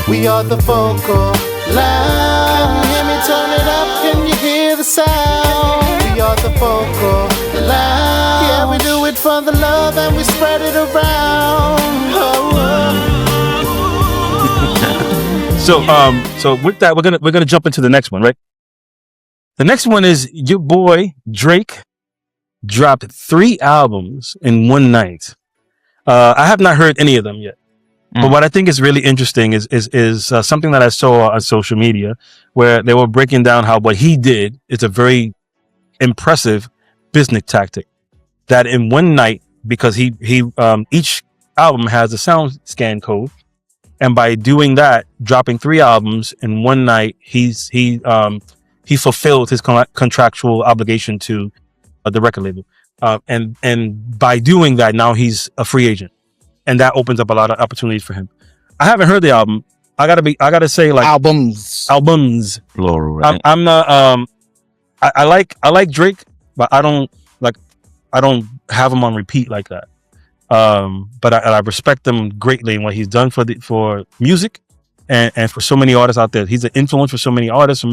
We are the vocal loud. Can you hear me? Turn it up. Can you hear the sound? We are the vocal loud. Yeah, we do it for the love and we spread it around. So with that, we're gonna jump into the next one, right? The next one is your boy Drake dropped 3 albums in one night. I have not heard any of them yet. But what I think is really interesting is something that I saw on social media where they were breaking down how what he did is a very impressive business tactic. That in one night, because he each album has a sound scan code, and by doing that, dropping 3 albums in one night, he fulfilled his contractual obligation to the record label, and by doing that, now he's a free agent. And that opens up a lot of opportunities for him. I haven't heard the album. I gotta say, like albums. Plural, right? I'm not. I like Drake, but I don't have him on repeat like that. But I respect him greatly in what he's done for music, and for so many artists out there. He's an influence for so many artists.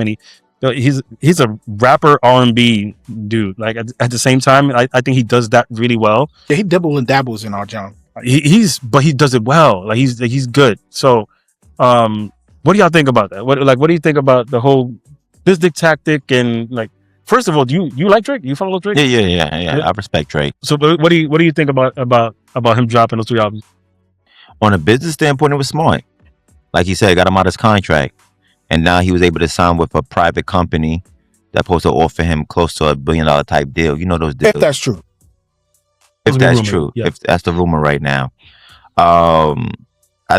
He's a rapper R&B dude. Like at the same time, I think he does that really well. Yeah, he dabbles and dabbles in our genre. But he does it well. Like he's good. So, what do y'all think about that? What do you think about the whole business tactic? And like, first of all, do you like Drake? You follow Drake? Yeah. I respect Drake. So, what do you think about him dropping those 3 albums? On a business standpoint, it was smart. Like he said, got him out his contract, and now he was able to sign with a private company that's supposed to offer him close to $1 billion type deal. You know those deals. If that's true. If that's true, yeah. If that's the rumor right now, I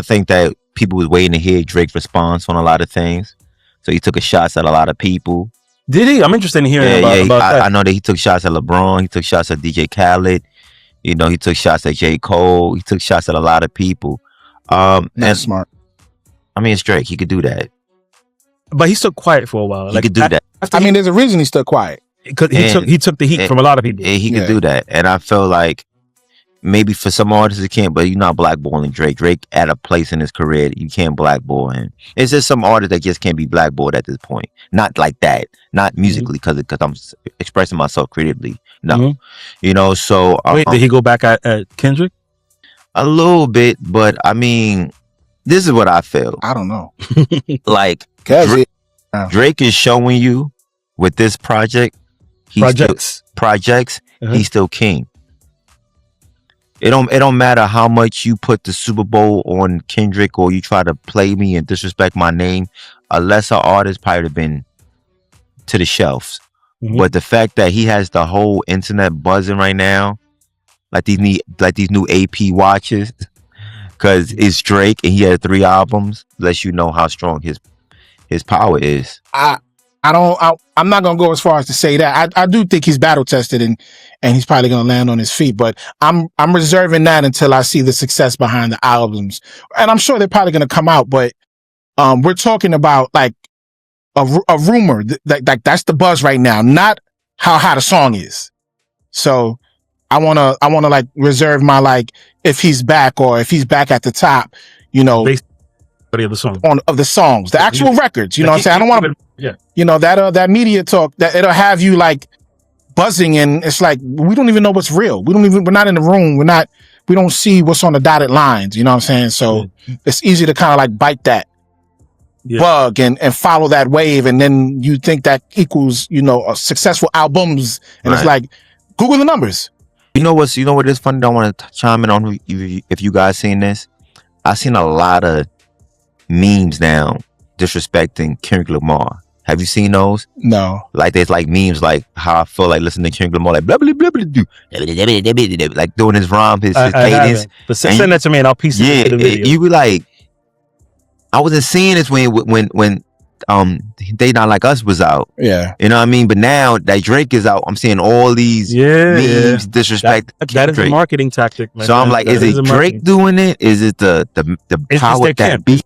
think that people was waiting to hear Drake's response on a lot of things, so he took a shots at a lot of people. Did he? I'm interested in hearing about that. I know that he took shots at LeBron. He took shots at DJ Khaled. You know, he took shots at J. Cole. He took shots at a lot of people. That's smart. I mean, it's Drake. He could do that, but he stood quiet for a while. He could do that. I mean, there's a reason he stood quiet. Because he took the heat from a lot of people. He could do that. And I feel like maybe for some artists he can't, but you're not blackballing Drake. Drake at a place in his career, you can't blackball him. It's just some artists that just can't be blackballed at this point. Not like that. Not musically, because I'm expressing myself creatively. No. You know, so... Wait, did he go back at Kendrick? A little bit, but I mean, this is what I feel. I don't know. Like, Drake is showing you with this project, projects, he's still king. It don't matter how much you put the Super Bowl on Kendrick or you try to play me and disrespect my name. A lesser artist probably have been to the shelves. But the fact that he has the whole internet buzzing right now, like these new AP watches, because it's Drake and he had 3 albums, lets you know how strong his power is. I'm not gonna go as far as to say that. I do think he's battle tested and he's probably gonna land on his feet, but I'm reserving that until I see the success behind the albums. And I'm sure they're probably gonna come out, but we're talking about like a rumor that that's the buzz right now, not how hot a song is. So I wanna like reserve my like if he's back or if he's back at the top, you know. Of the song. Of the songs, the actual records, you know what I'm saying? I don't want to, you know, that media talk that it'll have you like buzzing, and it's like we don't even know what's real. We're not in the room. We don't see what's on the dotted lines. You know what I'm saying? So it's easy to kind of like bite that bug and follow that wave, and then you think that equals, you know, a successful albums, and it's like Google the numbers. You know what is funny? I want to chime in on if you guys seen this. I've seen a lot of memes now disrespecting Kendrick Lamar. Have you seen those? No. Like there's like memes like how I feel like listening to Kendrick Lamar, like blah blah blah blah blah, like doing his rhyme, his cadence. But send that to me and I'll piece it into the video. You be like, I wasn't seeing this when They Not Like Us was out. Yeah. You know what I mean? But now that Drake is out, I'm seeing all these memes disrespect. That is a marketing tactic, man. So I'm like, is it Drake doing it? Is it the power that beat?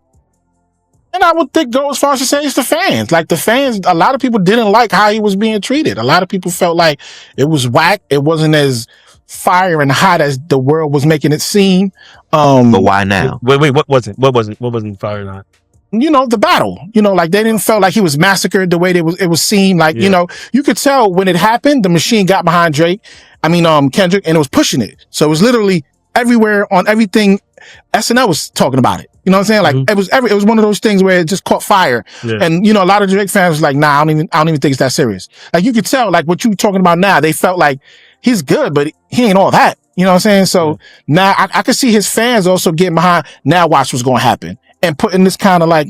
And I would go as far as to say it's the fans. Like the fans, a lot of people didn't like how he was being treated. A lot of people felt like it was whack. It wasn't as fire and hot as the world was making it seem. But why now? Wait, what wasn't fire and hot? the battle, like they didn't feel like he was massacred the way it was seen. Like, you could tell when it happened, the machine got behind Kendrick, and it was pushing it. So it was literally everywhere on everything. SNL was talking about it. You know what I'm saying? Like it was one of those things where it just caught fire. Yeah. And, a lot of Drake fans was like, nah, I don't even think it's that serious. Like you could tell, like what you talking about now, they felt like he's good, but he ain't all that. You know what I'm saying? So now I could see his fans also getting behind, now watch what's going to happen, and putting this kind of like,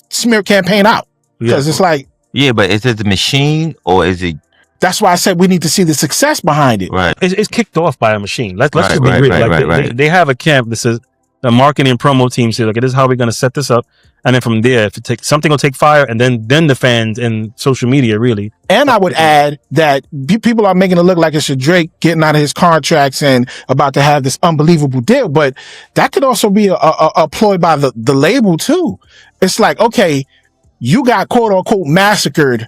smear campaign out. Because it's like. Yeah, but is it the machine or is it? That's why I said we need to see the success behind it. Right. It's kicked off by a machine. Let's just be real. They have a camp that says, the marketing and promo team say, like, this is how we're going to set this up. And then from there, if something will take fire, and then the fans and social media really. And I would add that people are making it look like it's a Drake getting out of his contracts and about to have this unbelievable deal. But that could also be a ploy by the label too. It's like, okay, you got quote unquote massacred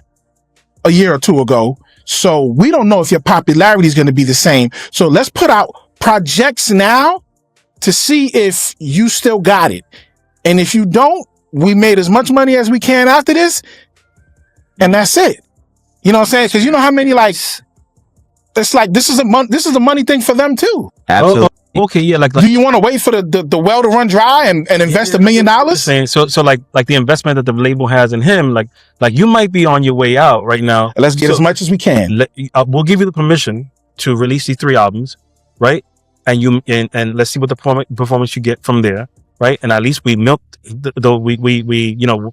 a year or two ago. So we don't know if your popularity is going to be the same. So let's put out projects now to see if you still got it. And if you don't, we made as much money as we can after this. And that's it. You know what I'm saying? Because you know how many, like, it's like, this is a money thing for them too. Absolutely. Okay, yeah. Like, do you want to wait for the well to run dry and invest $1 million? So like the investment that the label has in him, like you might be on your way out right now. Let's get as much as we can. We'll give you the permission to release these 3 albums, right? And let's see what the performance you get from there, right? And at least we milked we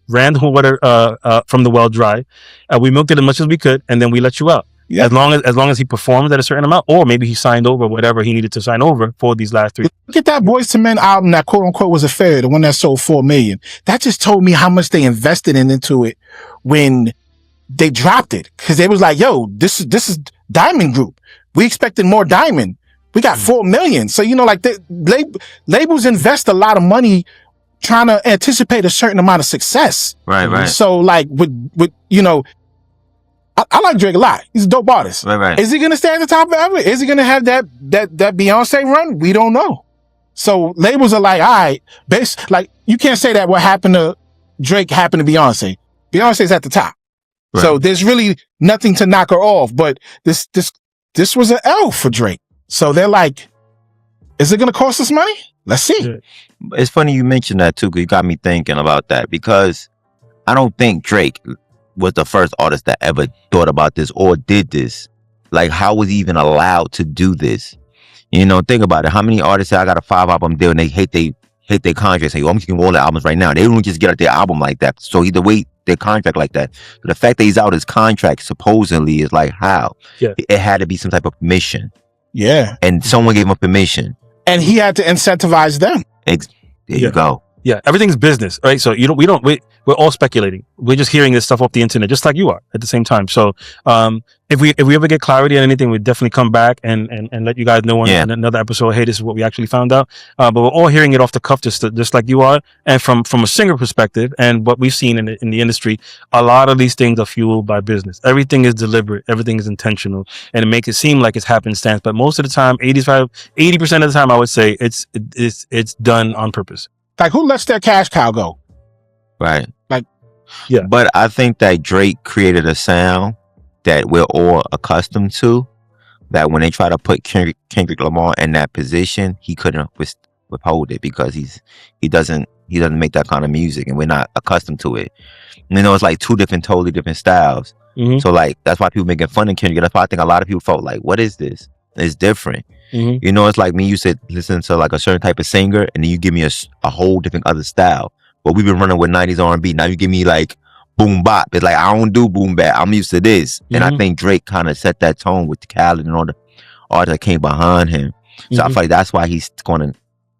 ran the water from the well dry. We milked it as much as we could, and then we let you out. Yeah. As long as he performs at a certain amount, or maybe he signed over whatever he needed to sign over for these last 3. Look at that Boyz II Men album that quote unquote was a failure, the one that sold 4 million. That just told me how much they invested into it when they dropped it, because they was like, yo, this is Diamond Group. We expected more Diamond. We got 4 million. So, like labels invest a lot of money trying to anticipate a certain amount of success. Right. So like with I like Drake a lot. He's a dope artist. Right. Is he going to stay at the top forever? Is he going to have that Beyonce run? We don't know. So labels are like, all right, like you can't say that what happened to Drake happened to Beyonce. Beyonce's at the top. Right. So there's really nothing to knock her off, but this was an L for Drake. So they're like, is it going to cost us money? Let's see. Yeah. It's funny you mentioned that too, because you got me thinking about that, because I don't think Drake was the first artist that ever thought about this or did this. Like, how was he even allowed to do this? Think about it. How many artists say I got a 5-album deal and they hate their contract, say, I'm getting all the albums right now. They don't just get out their album like that. So he wait their contract like that. So the fact that he's out his contract supposedly is like, how? Yeah. It had to be some type of permission. Yeah. And someone gave him permission. And he had to incentivize them. There you go. Yeah, everything's business, right? So we're all speculating. We're just hearing this stuff off the internet, just like you are at the same time. So if we ever get clarity on anything, we'll definitely come back and let you guys know on another episode. Hey, this is what we actually found out. But we're all hearing it off the cuff, just like you are. And from a singer perspective, and what we've seen in the industry, a lot of these things are fueled by business. Everything is deliberate. Everything is intentional, and it makes it seem like it's happenstance. But most of the time, 80% of the time, I would say it's done on purpose. Like, who lets their cash cow go? Right. Like, yeah. But I think that Drake created a sound that we're all accustomed to, that when they try to put Kendrick Lamar in that position, he couldn't withhold it, because he doesn't make that kind of music, and we're not accustomed to it. It's like 2 totally different styles. Mm-hmm. So like, that's why people making fun of Kendrick. That's why I think a lot of people felt like, what is this? It's different. Mm-hmm. It's like me, you said, listen to like a certain type of singer, and then you give me a whole different other style. But we've been running with 90s R&B. Now you give me like boom bop. It's like, I don't do boom bap. I'm used to this. Mm-hmm. And I think Drake kind of set that tone with Khaled and all the artists that came behind him. So I feel like that's why he's going to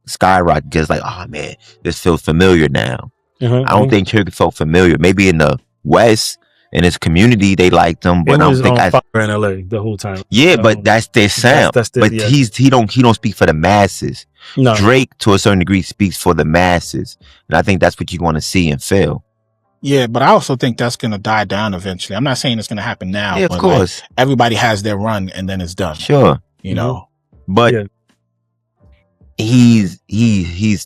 skyrocket, because like, oh man, this feels familiar now. I don't think Kendrick felt familiar. Maybe in the West, in his community, they liked him, but I don't think fire in LA the whole time. Yeah, but that's their sound. He don't speak for the masses. No. Drake, to a certain degree, speaks for the masses, and I think that's what you want to see and feel. Yeah, but I also think that's going to die down eventually. I'm not saying it's going to happen now. Yeah, of course. Like, everybody has their run, and then it's done. Sure. But yeah. he's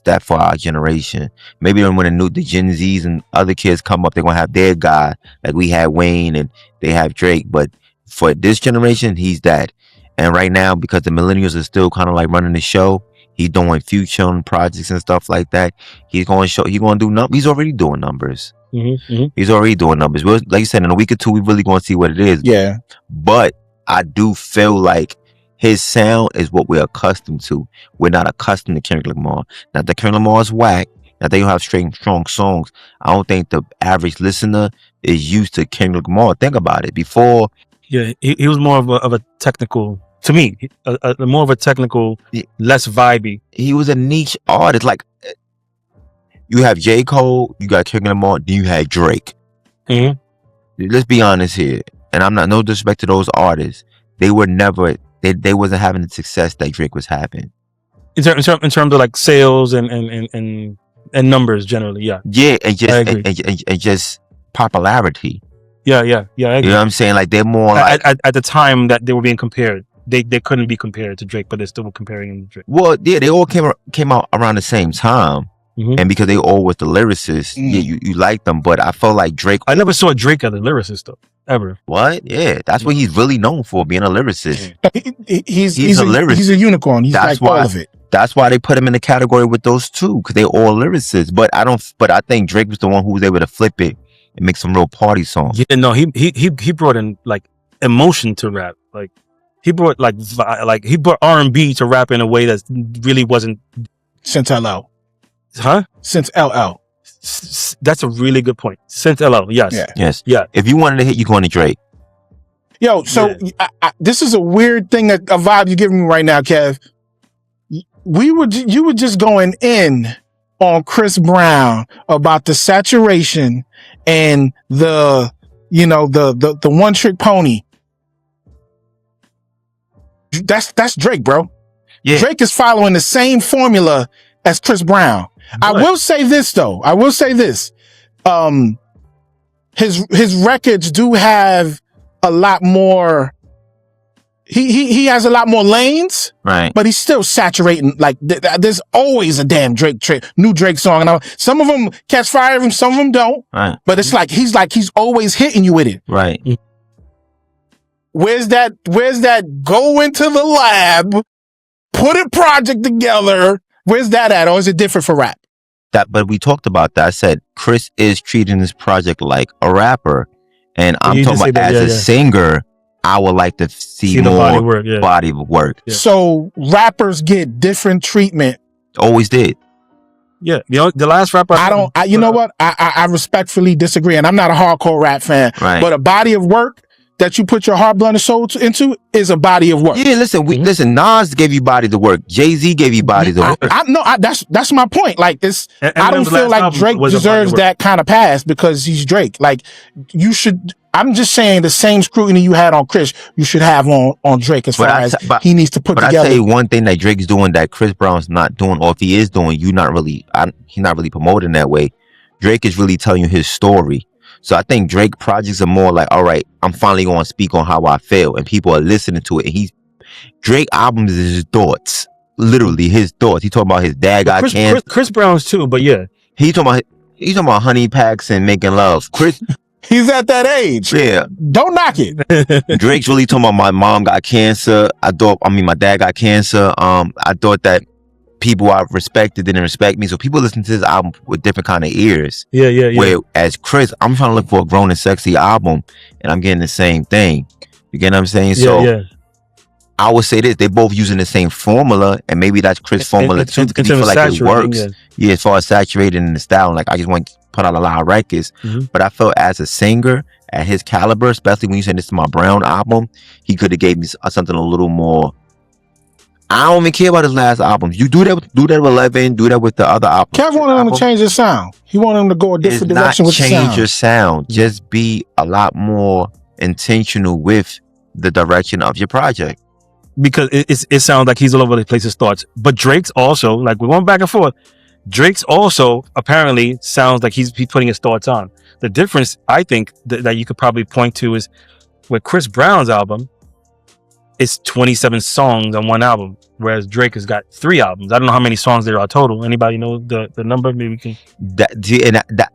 that for our generation. Maybe when the Gen Zs and other kids come up, they're gonna have their guy. Like we had Wayne and they have Drake, but for this generation, he's that. And right now, because the millennials are still kind of like running the show, he's doing future on projects and stuff like that. He's going to do numbers. He's already doing numbers. He's already doing numbers. Like you said, in a week or two, we really going to see what it is. Yeah. But I do feel like his sound is what we're accustomed to. We're not accustomed to Kendrick Lamar. Not that Kendrick Lamar is whack. Not that you have straight and strong songs. I don't think the average listener is used to Kendrick Lamar. Think about it. Before, yeah, he was more of a technical. To me, more of a technical, less vibey. He was a niche artist. Like you have J. Cole, you got Kendrick Lamar, then you had Drake. Let's be honest here, and I'm not no disrespect to those artists. They were never. They wasn't having the success that Drake was having. In terms of like sales and numbers generally, yeah. Yeah, and just popularity. Yeah, I agree. You know what I'm saying? Like they're more like at the time that they were being compared. They couldn't be compared to Drake, but they're still comparing him to Drake. Well, yeah, they all came out around the same time. And because they all was the lyricists, yeah, you like them. But I felt like Drake. I never saw Drake as a lyricist though, ever. What? Yeah, that's what he's really known for, being a lyricist. He's a lyricist. He's a unicorn. He's like all of it. That's why they put him in the category with those two, because they all lyricists. But I think Drake was the one who was able to flip it and make some real party songs. Yeah, no, he brought in like emotion to rap. Like he brought he brought R&B to rap in a way that really wasn't since LL. Huh? Since LL. That's a really good point. Since LL, yes. Yeah. Yes. Yeah. If you wanted to hit, you going to Drake. Yo, so this is a weird thing, a vibe you're giving me right now, Kev. You were just going in on Chris Brown about the saturation and the one trick pony. That's Drake, bro. Yeah. Drake is following the same formula as Chris Brown. What? I will say this though. His records do have a lot more. He has a lot more lanes, right? But he's still saturating. Like there's always a damn new Drake song, and some of them catch fire, and some of them don't. Right. But it's like he's always hitting you with it. Right. Where's that go into the lab, put a project together? Where's that at? Or is it different for rap? But we talked about that. I said Chris is treating this project like a rapper, and I'm talking about as a singer. I would like to see more body of work. Yeah. So rappers get different treatment. Always did. Yeah, the last rapper. You know what? I respectfully disagree, and I'm not a hardcore rap fan. Right. But a body of work that you put your heart, blood, and soul into is a body of work. Yeah, listen, listen. Nas gave you body to work. Jay-Z gave you body to work. That's my point. Like this, I don't feel like Drake deserves that kind of pass because he's Drake. Like you should. I'm just saying the same scrutiny you had on Chris, you should have on Drake as far as he needs to put together. But I tell you one thing that Drake's doing that Chris Brown's not doing, or if he is doing, he's not really promoting that way. Drake is really telling you his story. So I think Drake projects are more like, all right, I'm finally going to speak on how I feel, and people are listening to it. And Drake albums is his thoughts, literally his thoughts. He talking about his dad got cancer. Chris Brown's too, but yeah, he's talking about honey packs and making love. Chris. He's at that age. Yeah. Don't knock it. Drake's really talking about my mom got cancer. My dad got cancer. I thought that people I respected didn't respect me. So people listen to this album with different kind of ears. Yeah. Whereas Chris, I'm trying to look for a grown and sexy album, and I'm getting the same thing. You get what I'm saying? So I would say this: they both using the same formula, and maybe that's Chris' formula too, because he feel like it works. Yeah, as far as saturated in the style, like I just want to put out a lot of records. But I felt as a singer at his caliber, especially when you said this is my Brown album, he could have gave me something a little more. I don't even care about his last albums. You do that with 11, do that with the other albums. Kev wanted him to change his sound. He wanted him to go a different direction with the sound. Change your sound. Just be a lot more intentional with the direction of your project. Because it sounds like he's all over the place, his thoughts. But Drake's also, like we're going back and forth, Drake's also apparently sounds like he's putting his thoughts on. The difference, I think, that you could probably point to is with Chris Brown's album, it's 27 songs on one album, whereas Drake has got 3 albums. I don't know how many songs there are total. Anybody know the number? Maybe we can.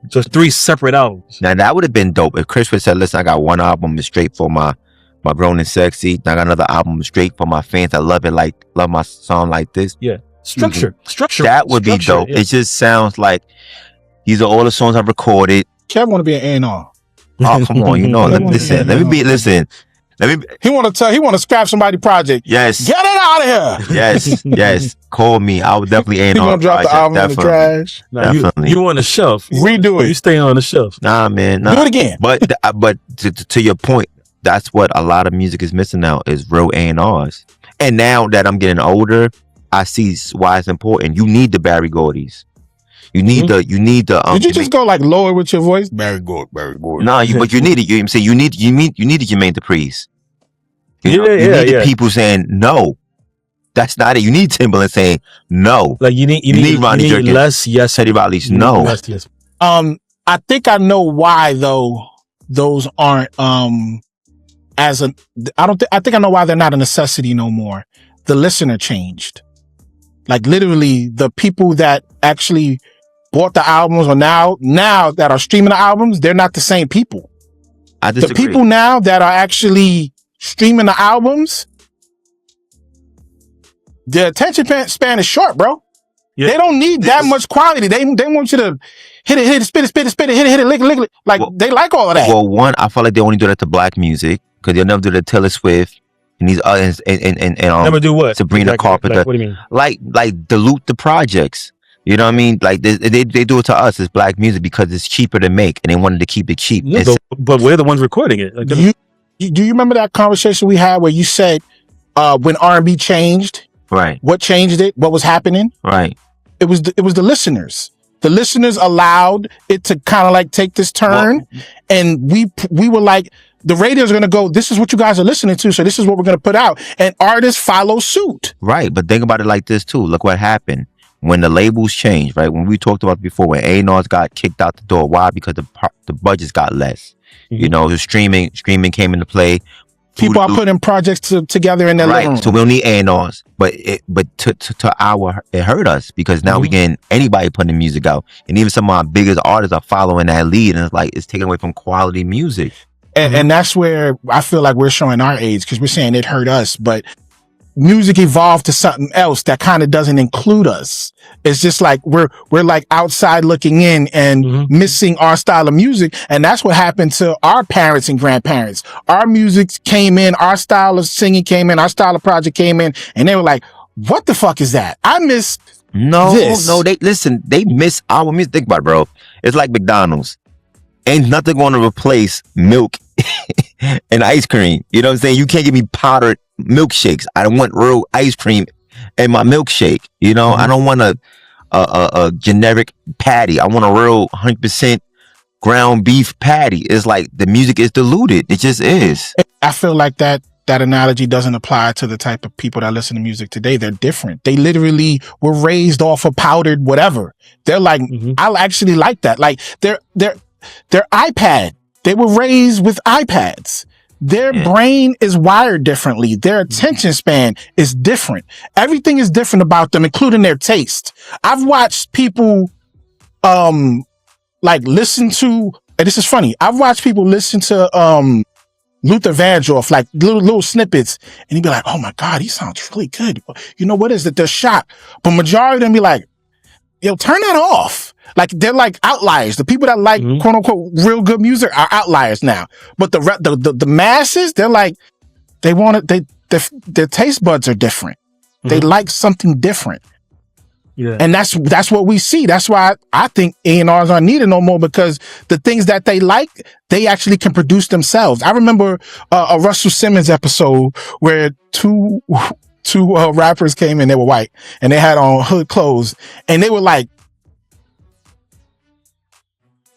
So it's 3 separate albums. Now that would have been dope if Chris would said, "Listen, I got one album straight for my Grown and Sexy. I got another album straight for my fans. I love my song like this." Yeah, structure. That would be dope. Yeah. It just sounds like these are all the songs I've recorded. Kev want to be an A&R. Oh, come on, listen. Let me listen. He want to scrap somebody's project. Yes. Get it out of here. Yes. Call me. I would definitely A&R. He gonna drop the album in the trash. Nah, definitely. You on the shelf. Redo it. You stay on the shelf. Nah, man. Nah. Do it again. But to your point, that's what a lot of music is missing now is real A&Rs. And now that I'm getting older, I see why it's important. You need the Barry Gordy's. You need the. Did you just go like lower with your voice? Barry Gordy. No, but you need it. You say you need the Jermaine Dupri's. You need the people saying no. That's not it. You need Timbaland saying no. Like you need Ronnie Jerkins. Less yes. Teddy Riley's no. Less yes. I think I know why though. Those aren't I think I know why they're not a necessity no more. The listener changed. Like literally, the people that actually bought the albums or now that are streaming the albums, they're not the same people. I disagree. The people now that are actually streaming the albums, the attention span is short, bro. Yeah. They don't need that much quality. They want you to hit it, spit it, hit it, lick it. Like they like all of that. Well, one, I feel like they only do that to black music because they'll never do that to Taylor Swift and these others and never do what? Sabrina Carpenter. Like, what do you mean? Like dilute the projects. You know what I mean? Like they do it to us as black music because it's cheaper to make and they wanted to keep it cheap. Yeah, but we're the ones recording it. Like, do you remember that conversation we had where you said when R&B changed? Right. What changed it? What was happening? Right. It was the listeners. The listeners allowed it to kind of like take this turn, and we were like, the radio's going to go, this is what you guys are listening to, so this is what we're going to put out, and artists follow suit. Right, but think about it like this too. Look what happened when the labels changed. Right, when we talked about before, when A&Rs got kicked out the door. Why? Because the budgets got less. Mm-hmm. You know, the streaming came into play. People are putting projects together in their living room. So we don't need A&Rs, but it hurt us because now we getting anybody putting music out, and even some of our biggest artists are following that lead, and it's taken away from quality music. And that's where I feel like we're showing our age because we're saying it hurt us, but music evolved to something else that kind of doesn't include us. It's just like we're like outside looking in and missing our style of music. And that's what happened to our parents and grandparents. Our music came in, our style of singing came in, our style of project came in, and they were like, what the fuck is that? I miss this. No, they miss our music. Think about it, bro. It's like McDonald's. Ain't nothing going to replace milk and ice cream. You know what I'm saying? You can't give me powdered milkshakes. I don't want real ice cream in my milkshake. You know, I don't want a generic patty. I want a real 100% ground beef patty. It's like the music is diluted. It just is. I feel like that analogy doesn't apply to the type of people that listen to music today. They're different. They literally were raised off of powdered whatever. They're like, I actually like that. Like they're iPad. They were raised with iPads. Their brain is wired differently. Their attention span is different. Everything is different about them, including their taste. I've watched people, listen to, and this is funny. I've watched people listen to, Luther Vandross, like little snippets, and he'd be like, oh my God, he sounds really good. You know, what is it? They're shocked. But majority of them be like, yo, turn that off. Like they're like outliers. The people that like quote unquote real good music are outliers now. But the masses, they're like, they want it. Their taste buds are different. They like something different. Yeah. And that's what we see. That's why I think A&Rs aren't needed no more, because the things that they like, they actually can produce themselves. I remember a Russell Simmons episode where two rappers came in, they were white, and they had on hood clothes, and they were like,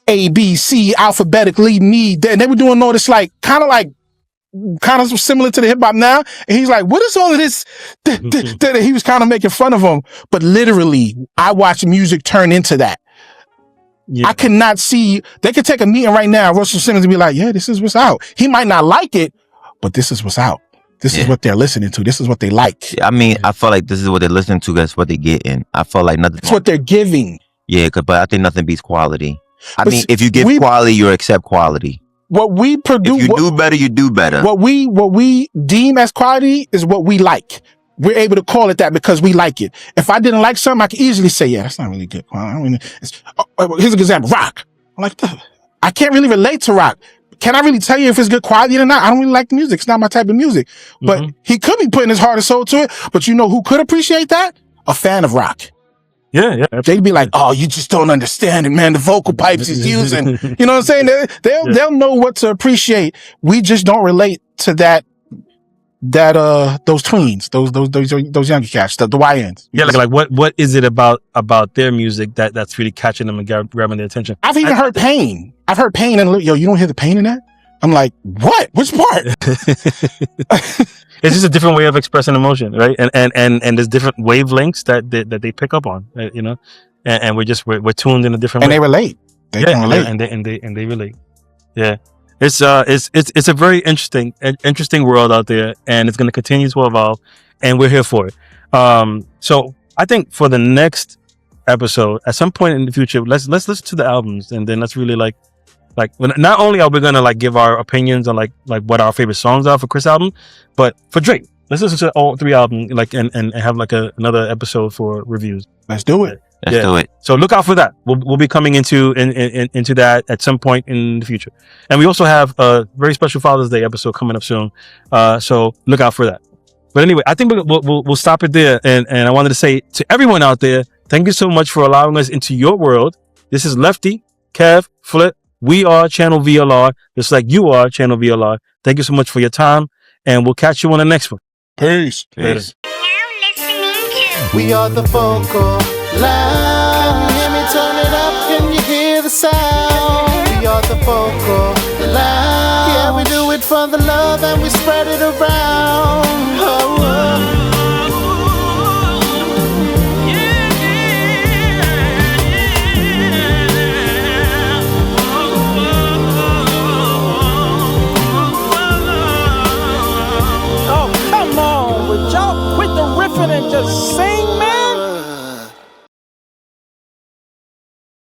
A, B, C, alphabetically, me, and they were doing all this like, kind of similar to the hip hop now. And he's like, what is all of this? He was kind of making fun of them. But literally, I watch music turn into that. Yeah. I cannot see, they could take a meeting right now, Russell Simmons, and be like, yeah, this is what's out. He might not like it, but this is what's out. This is what they're listening to. This is what they like. I mean, I feel like this is what they're listening to. That's what they're getting. I feel like nothing. That's what they're giving. Yeah, but I think nothing beats quality. I mean, if you give quality, you accept quality. What we produce, if you do better, you do better. What we deem as quality is what we like. We're able to call it that because we like it. If I didn't like something, I could easily say, yeah, that's not really good quality. I mean, here's an example: rock. I'm like, I can't really relate to rock. Can I really tell you if it's good quality or not? I don't really like the music. It's not my type of music. But he could be putting his heart and soul to it. But you know who could appreciate that? A fan of rock. Yeah. They'd be like, oh, you just don't understand it, man. The vocal pipes he's using. You know what I'm saying? They'll know what to appreciate. We just don't relate to those tweens, those younger cats, the YNs. Yeah, like what is it about their music that's really catching them and grabbing their attention? I've even heard Pain. I've heard Pain and you don't hear the pain in that? I'm like, what? Which part? It's just a different way of expressing emotion, right? And there's different wavelengths that they pick up on, you know, and we're tuned in a different way. And they relate. They can relate. And they relate. Yeah. It's a very interesting world out there, and it's going to continue to evolve, and we're here for it. So I think for the next episode, at some point in the future, let's listen to the albums, and then let's really like not only are we gonna like give our opinions on like what our favorite songs are for Chris' album, but for Drake, let's listen to all 3 albums, like and have like another episode for reviews. Let's do it. Let's do it. So look out for that. We'll be coming into that at some point in the future, and we also have a very special Father's Day episode coming up soon. So look out for that. But anyway, I think we'll stop it there, and I wanted to say to everyone out there, thank you so much for allowing us into your world. This is Lefty, Kev, Flip. We are Channel VLR, just like you are Channel VLR. Thank you so much for your time, and we'll catch you on the next one. Peace. Peace. We are the vocal line. Can you hear me? Turn it up. Can you hear the sound? We are the vocal line. Yeah, we do it for the love and we spread it around.